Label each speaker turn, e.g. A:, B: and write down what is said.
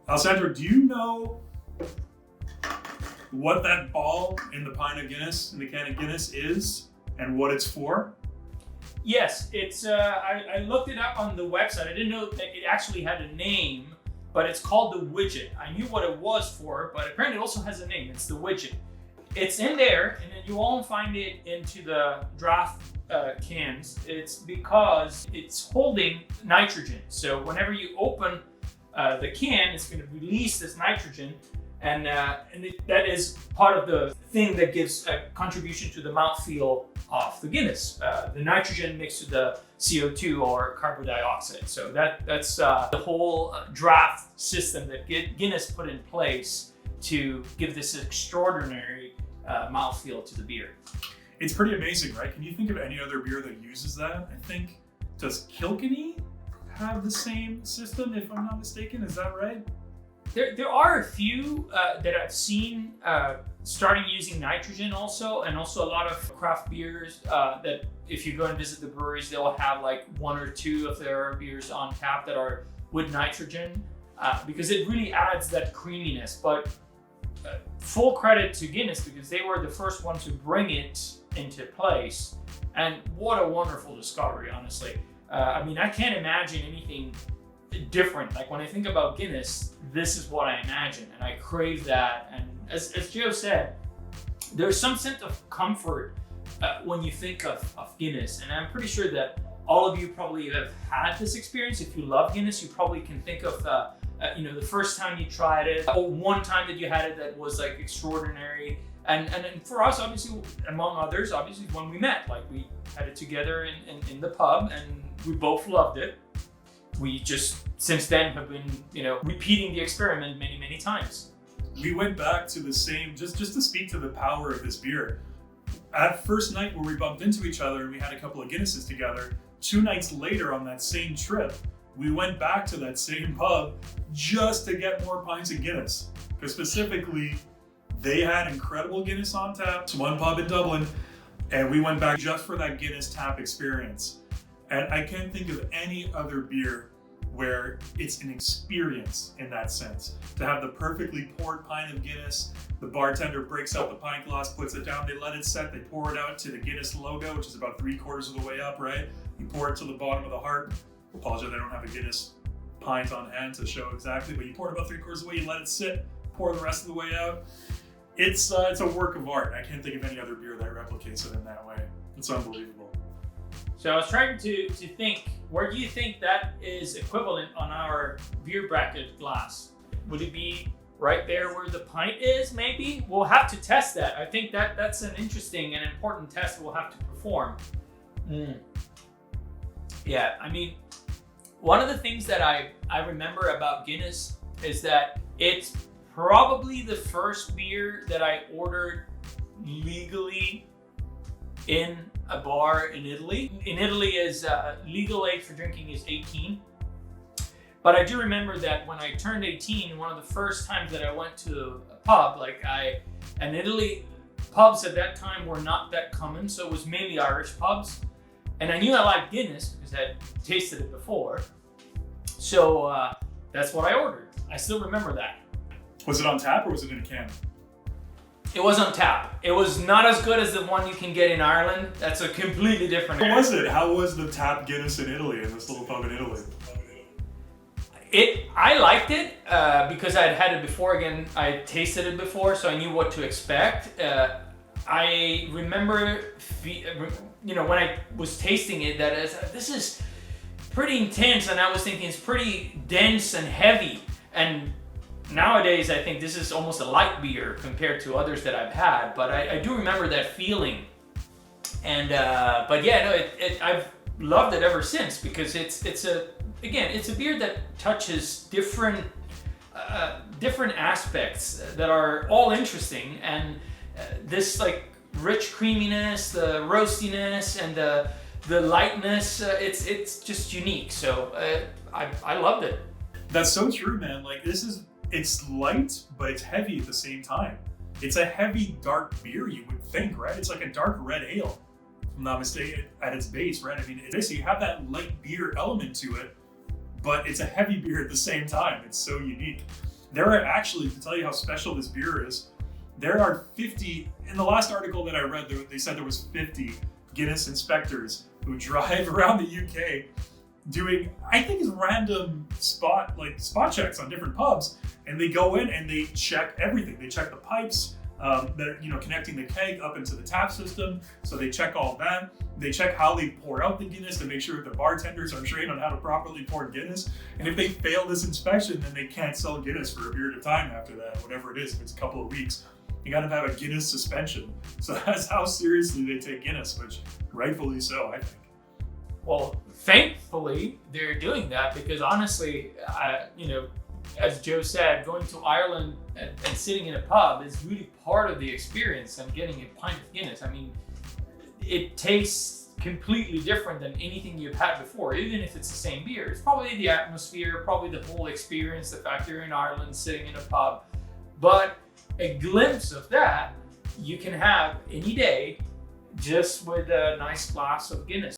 A: Alessandro, do you know what that ball in the pint of Guinness, in the can of Guinness is and what it's for?
B: Yes, it's. I looked it up on the website. I didn't know that it actually had a name, but it's called the widget. I knew what it was for, but apparently it also has a name. It's the widget. It's in there, and then you won't find it into the draft cans. It's because it's holding nitrogen. So whenever you open the can, it's going to release this nitrogen, and that is part of the thing that gives a contribution to the mouthfeel of the Guinness. The nitrogen mixed with the CO2 or carbon dioxide. So that's the whole draft system that Guinness put in place to give this extraordinary mouthfeel to the beer.
A: It's pretty amazing, right? Can you think of any other beer that uses that? I think, does Kilkenny have the same system, if I'm not mistaken? Is that right?
B: There are a few that I've seen starting using nitrogen also, and also a lot of craft beers that if you go and visit the breweries, they'll have like one or two of their beers on tap that are with nitrogen because it really adds that creaminess. But full credit to Guinness because they were the first one to bring it into place, and what a wonderful discovery, honestly. I mean, I can't imagine anything different. Like when I think about Guinness, this is what I imagine, and I crave that. And as Joe said, there's some sense of comfort when you think of Guinness, and I'm pretty sure that all of you probably have had this experience. If you love Guinness, you probably can think of the first time you tried it, or one time that you had it that was like extraordinary. And for us, obviously, among others, obviously when we met, like we had it together in the pub, and we both loved it. We just since then have been, repeating the experiment many, many times.
A: We went back to the same, just to speak to the power of this beer. At first night where we bumped into each other and we had a couple of Guinnesses together, 2 nights later on that same trip, we went back to that same pub just to get more pints of Guinness. Because specifically, they had incredible Guinness on tap. It's one pub in Dublin, and we went back just for that Guinness tap experience. And I can't think of any other beer where it's an experience in that sense. To have the perfectly poured pint of Guinness, the bartender breaks out the pint glass, puts it down, they let it set, they pour it out to the Guinness logo, which is about 3/4 of the way up, right? You pour it to the bottom of the heart. Apologize, I don't have a Guinness pint on hand to show exactly, but you pour it about 3/4 of the way, you let it sit, pour the rest of the way out. It's a work of art. I can't think of any other beer that replicates it in that way. It's unbelievable.
B: So I was trying to think, where do you think that is equivalent on our beer bracket glass? Would it be right there where the pint is, maybe? We'll have to test that. I think that's an interesting and important test we'll have to perform. Yeah, I mean, one of the things that I remember about Guinness is that it's probably the first beer that I ordered legally in a bar in Italy. In Italy, is legal age for drinking is 18. But I do remember that when I turned 18, one of the first times that I went to a pub, and Italy, pubs at that time were not that common, so it was mainly Irish pubs. And I knew I liked Guinness because I had tasted it before. So that's what I ordered. I still remember that.
A: Was it on tap or was it in a can?
B: It was on tap. It was not as good as the one you can get in Ireland. That's a completely different.
A: How was it? How was the tap Guinness in Italy, in this little pub in Italy?
B: I liked it because I had it before. Again, I had tasted it before, so I knew what to expect. I remember, when I was tasting it, that this is pretty intense, and I was thinking it's pretty dense and heavy. And nowadays, I think this is almost a light beer compared to others that I've had. But I do remember that feeling. And I've loved it ever since because it's a beer that touches different aspects that are all interesting, and this like rich creaminess, the roastiness, and the lightness, it's just unique. So I loved it.
A: That's so true, man. Like it's light, but it's heavy at the same time. It's a heavy, dark beer, you would think, right? It's like a dark red ale, if I'm not mistaken, at its base, right? I mean, basically you have that light beer element to it, but it's a heavy beer at the same time. It's so unique. There are actually, to tell you how special this beer is, there are 50, in the last article that I read, they said there was 50 Guinness inspectors who drive around the UK doing, I think, is random spot checks on different pubs, and they go in and they check everything. They check the pipes that are, connecting the keg up into the tap system. So they check all that. They check how they pour out the Guinness to make sure that the bartenders are trained on how to properly pour Guinness. And if they fail this inspection, then they can't sell Guinness for a period of time after that, whatever it is. If it's a couple of weeks, you got to have a Guinness suspension. So that's how seriously they take Guinness, which rightfully so, I think.
B: Well, thankfully they're doing that, because honestly, as Joe said, going to Ireland and sitting in a pub is really part of the experience and getting a pint of Guinness. I mean, it tastes completely different than anything you've had before, even if it's the same beer. It's probably the atmosphere, probably the whole experience, the fact you're in Ireland sitting in a pub. But a glimpse of that you can have any day just with a nice glass of Guinness.